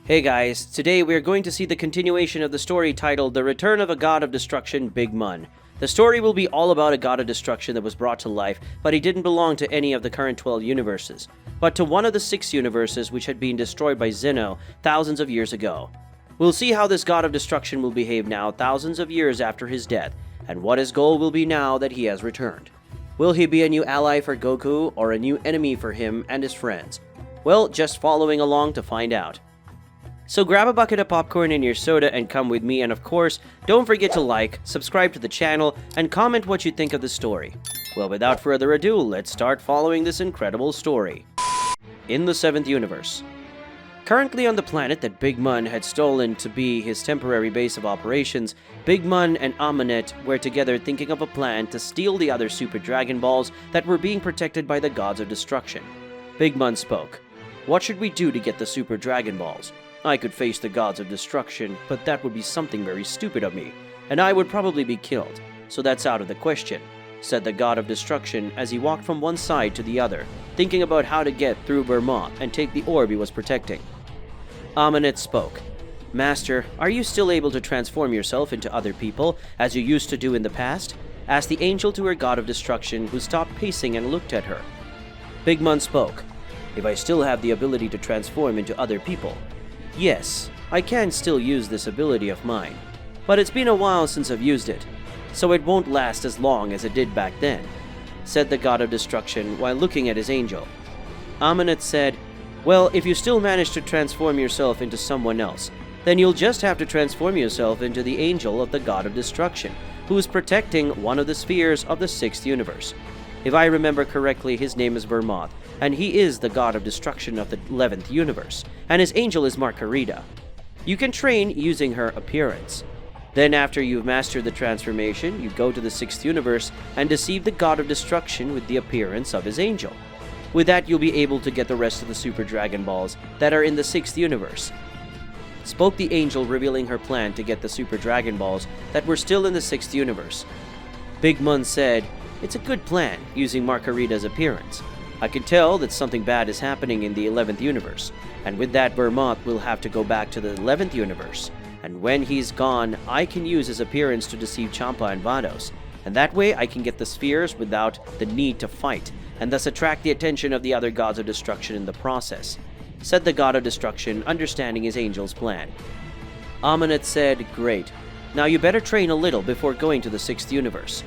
Hey guys, today we are going to see the continuation of the story titled The Return of a God of Destruction, Big Mun. The story will be all about a god of destruction that was brought to life, but he didn't belong to any of the current 12 universes, but to one of the 6 universes which had been destroyed by Zeno thousands of years ago. We'll see how this god of destruction will behave now thousands of years after his death, and what his goal will be now that he has returned. Will he be a new ally for Goku, or a new enemy for him and his friends? Well, just following along to find out. So grab a bucket of popcorn and your soda and come with me, and of course, don't forget to like, subscribe to the channel, and comment what you think of the story. Well, without further ado, let's start following this incredible story. In the 7th universe. Currently on the planet that Big Mun had stolen to be his temporary base of operations, Big Mun and Amunet were together thinking of a plan to steal the other Super Dragon Balls that were being protected by the gods of destruction. Big Mun spoke. What should we do to get the Super Dragon Balls? I could face the gods of destruction, but that would be something very stupid of me, and I would probably be killed, so that's out of the question, said the god of destruction as he walked from one side to the other, thinking about how to get through Belmod and take the orb he was protecting. Amunet spoke. Master, are you still able to transform yourself into other people, as you used to do in the past? Asked the angel to her god of destruction, who stopped pacing and looked at her. Big Mun spoke. If I still have the ability to transform into other people, yes, I can still use this ability of mine, but it's been a while since I've used it, so it won't last as long as it did back then, said the god of destruction while looking at his angel. Amunet said, well, if you still manage to transform yourself into someone else, then you'll just have to transform yourself into the angel of the god of destruction, who is protecting one of the spheres of the 6th universe. If I remember correctly, his name is Belmod, and he is the god of destruction of the 11th universe, and his angel is Margarita. You can train using her appearance. Then after you've mastered the transformation, you go to the 6th universe and deceive the god of destruction with the appearance of his angel. With that, you'll be able to get the rest of the Super Dragon Balls that are in the 6th universe. Spoke the angel, revealing her plan to get the Super Dragon Balls that were still in the 6th universe. Big Mun said, it's a good plan, using Margarita's appearance. I can tell that something bad is happening in the 11th universe, and with that Belmod will have to go back to the 11th universe, and when he's gone, I can use his appearance to deceive Champa and Vados, and that way I can get the spheres without the need to fight, and thus attract the attention of the other gods of destruction in the process, said the god of destruction, understanding his angel's plan. Amunet said, great, now you better train a little before going to the 6th universe.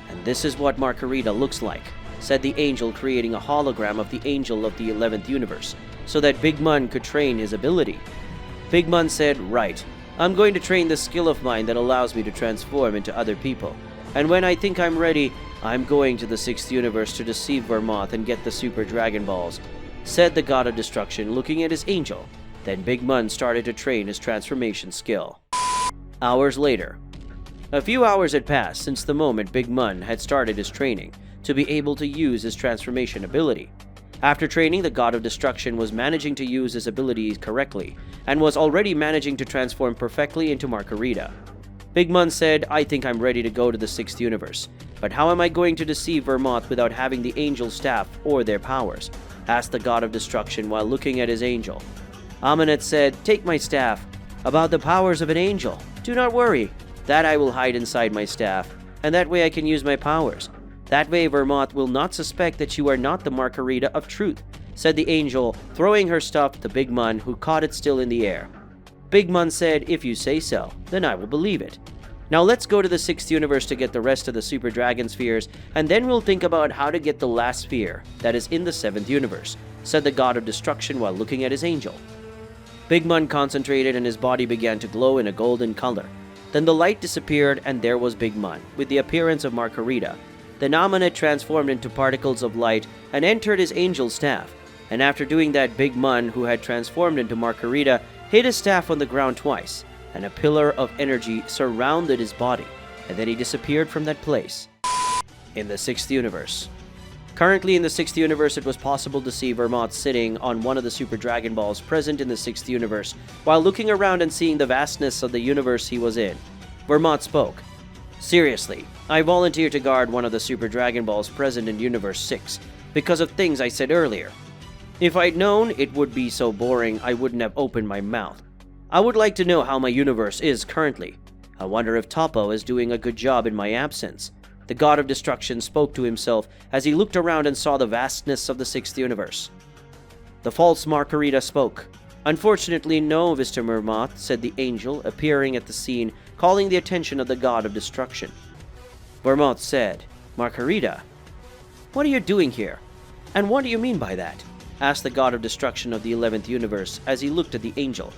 And this is what Margarita looks like, said the angel, creating a hologram of the angel of the 11th universe, so that Big Mun could train his ability. Big Mun said, right, I'm going to train this skill of mine that allows me to transform into other people, and when I think I'm ready, I'm going to the 6th universe to deceive Belmod and get the Super Dragon Balls, said the god of destruction, looking at his angel. Then Big Mun started to train his transformation skill. Hours later. A few hours had passed since the moment Big Mun had started his training to be able to use his transformation ability. After training, the god of destruction was managing to use his abilities correctly and was already managing to transform perfectly into Margarita. Big Mun said, I think I'm ready to go to the 6th universe, but how am I going to deceive Belmod without having the angel staff or their powers? Asked the god of destruction while looking at his angel. Amunet said, take my staff. About the powers of an angel, do not worry. That I will hide inside my staff, and that way I can use my powers. That way Belmod will not suspect that you are not the Margarita of truth, said the angel, throwing her stuff to Big Mun, who caught it still in the air. Big Mun said, if you say so, then I will believe it. Now let's go to the 6th universe to get the rest of the Super Dragon Spheres, and then we'll think about how to get the last sphere that is in the 7th universe, said the god of destruction while looking at his angel. Big Mun concentrated and his body began to glow in a golden color. Then the light disappeared and there was Big Mun, with the appearance of Margarita. Then Amunet transformed into particles of light and entered his angel staff. And after doing that, Big Mun, who had transformed into Margarita, hit his staff on the ground twice, and a pillar of energy surrounded his body, and then he disappeared from that place. In the 6th universe. Currently in the 6th universe, it was possible to see Belmod sitting on one of the Super Dragon Balls present in the 6th universe, while looking around and seeing the vastness of the universe he was in. Belmod spoke. Seriously, I volunteer to guard one of the Super Dragon Balls present in Universe 6, because of things I said earlier. If I'd known it would be so boring, I wouldn't have opened my mouth. I would like to know how my universe is currently. I wonder if Topo is doing a good job in my absence. The god of destruction spoke to himself as he looked around and saw the vastness of the sixth universe. The false Margarita spoke. Unfortunately, no, Mr. Vermod, said the angel, appearing at the scene, calling the attention of the god of destruction. Vermod said, Margarita, what are you doing here? And what do you mean by that? Asked the god of destruction of the 11th universe as he looked at the angel.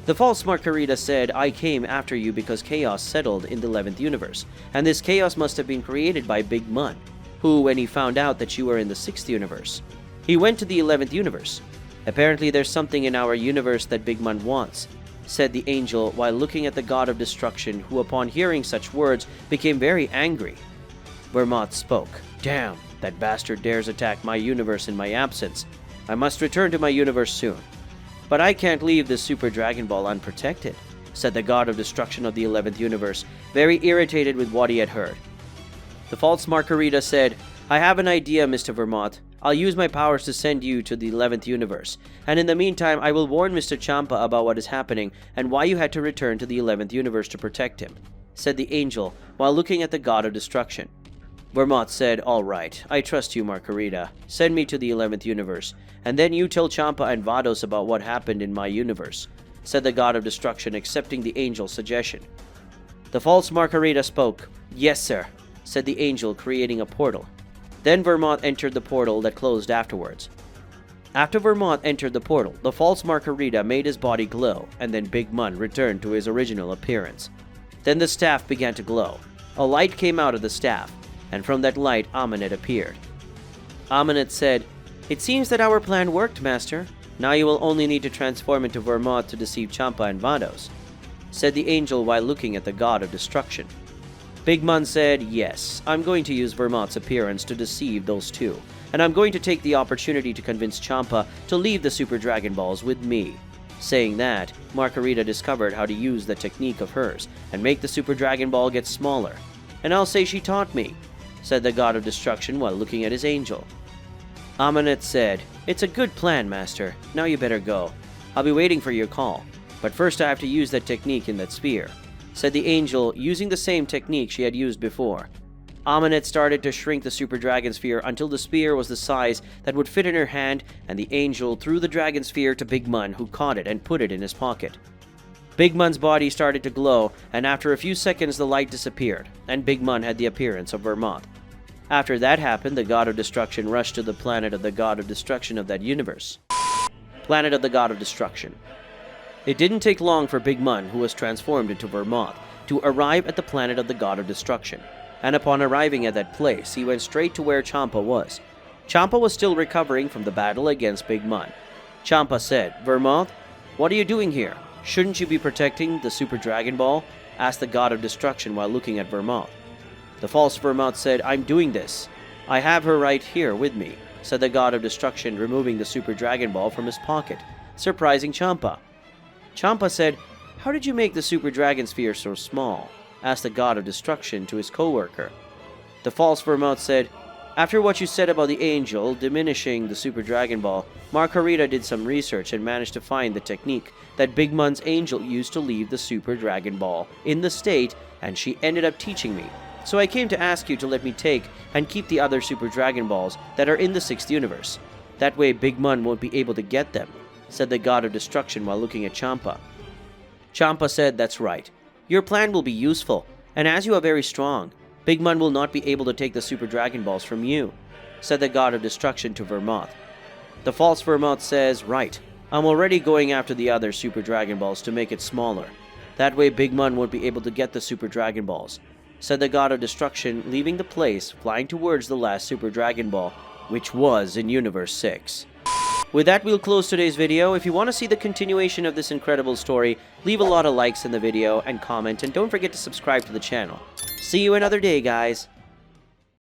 The false Margarita said, I came after you because chaos settled in the 11th universe, and this chaos must have been created by Big Mun, who, when he found out that you were in the 6th universe, he went to the 11th universe. Apparently there's something in our universe that Big Mun wants, said the angel while looking at the god of destruction, who upon hearing such words became very angry. Vermod spoke. Damn, that bastard dares attack my universe in my absence. I must return to my universe soon. But I can't leave this Super Dragon Ball unprotected, said the god of destruction of the 11th universe, very irritated with what he had heard. The false Margarita said, I have an idea, Mr. Vermont. I'll use my powers to send you to the 11th universe, and in the meantime I will warn Mr. Champa about what is happening and why you had to return to the 11th universe to protect him, said the angel while looking at the god of destruction. Vermont said, all right, I trust you, Margarita. Send me to the 11th universe, and then you tell Champa and Vados about what happened in my universe, said the god of destruction, accepting the angel's suggestion. The false Margarita spoke. Yes, sir, said the angel, creating a portal. Then Vermont entered the portal that closed afterwards. After Vermont entered the portal, the false Margarita made his body glow, and then Big Mun returned to his original appearance. Then the staff began to glow. A light came out of the staff, and from that light Amunet appeared. Amunet said, It seems that our plan worked, Master. Now you will only need to transform into Vermont to deceive Champa and Vados, said the angel while looking at the god of destruction. Big Mun said, Yes, I'm going to use Vermont's appearance to deceive those two, and I'm going to take the opportunity to convince Champa to leave the Super Dragon Balls with me. Saying that, Margarita discovered how to use the technique of hers and make the Super Dragon Ball get smaller. And I'll say she taught me, said the god of destruction while looking at his angel. Amunet said, It's a good plan, Master. Now you better go. I'll be waiting for your call, but first I have to use that technique in that sphere, said the angel, using the same technique she had used before. Amunet started to shrink the Super Dragon Sphere until the spear was the size that would fit in her hand, and the angel threw the Dragon Sphere to Big Mun, who caught it and put it in his pocket. Big Mun's body started to glow, and after a few seconds the light disappeared, and Big Mun had the appearance of Vermont. After that happened, the god of destruction rushed to the planet of the god of destruction of that universe. Planet of the god of destruction. It didn't take long for Big Mun, who was transformed into Vermont, to arrive at the planet of the god of destruction, and upon arriving at that place, he went straight to where Champa was. Champa was still recovering from the battle against Big Mun. Champa said, Vermont, what are you doing here? Shouldn't you be protecting the Super Dragon Ball? Asked the god of destruction while looking at Vermont. The false Vermont said, I'm doing this. I have her right here with me, said the god of destruction, removing the Super Dragon Ball from his pocket, surprising Champa. Champa said, How did you make the Super Dragon Sphere so small? Asked the god of destruction to his co-worker. The false Vermont said, After what you said about the angel diminishing the Super Dragon Ball, Margarita did some research and managed to find the technique that Big Mun's angel used to leave the Super Dragon Ball in the state, and she ended up teaching me. So I came to ask you to let me take and keep the other Super Dragon Balls that are in the 6th universe. That way Big Mun won't be able to get them, said the god of destruction while looking at Champa. Champa said, That's right. Your plan will be useful, and as you are very strong, Big Mun will not be able to take the Super Dragon Balls from you, said the god of destruction to Vermont. The false Vermont says, Right, I'm already going after the other Super Dragon Balls to make it smaller. That way Big Mun won't be able to get the Super Dragon Balls, said the god of destruction, leaving the place, flying towards the last Super Dragon Ball, which was in Universe 6. With that, we'll close today's video. If you want to see the continuation of this incredible story, leave a lot of likes in the video and comment, and don't forget to subscribe to the channel. See you another day, guys.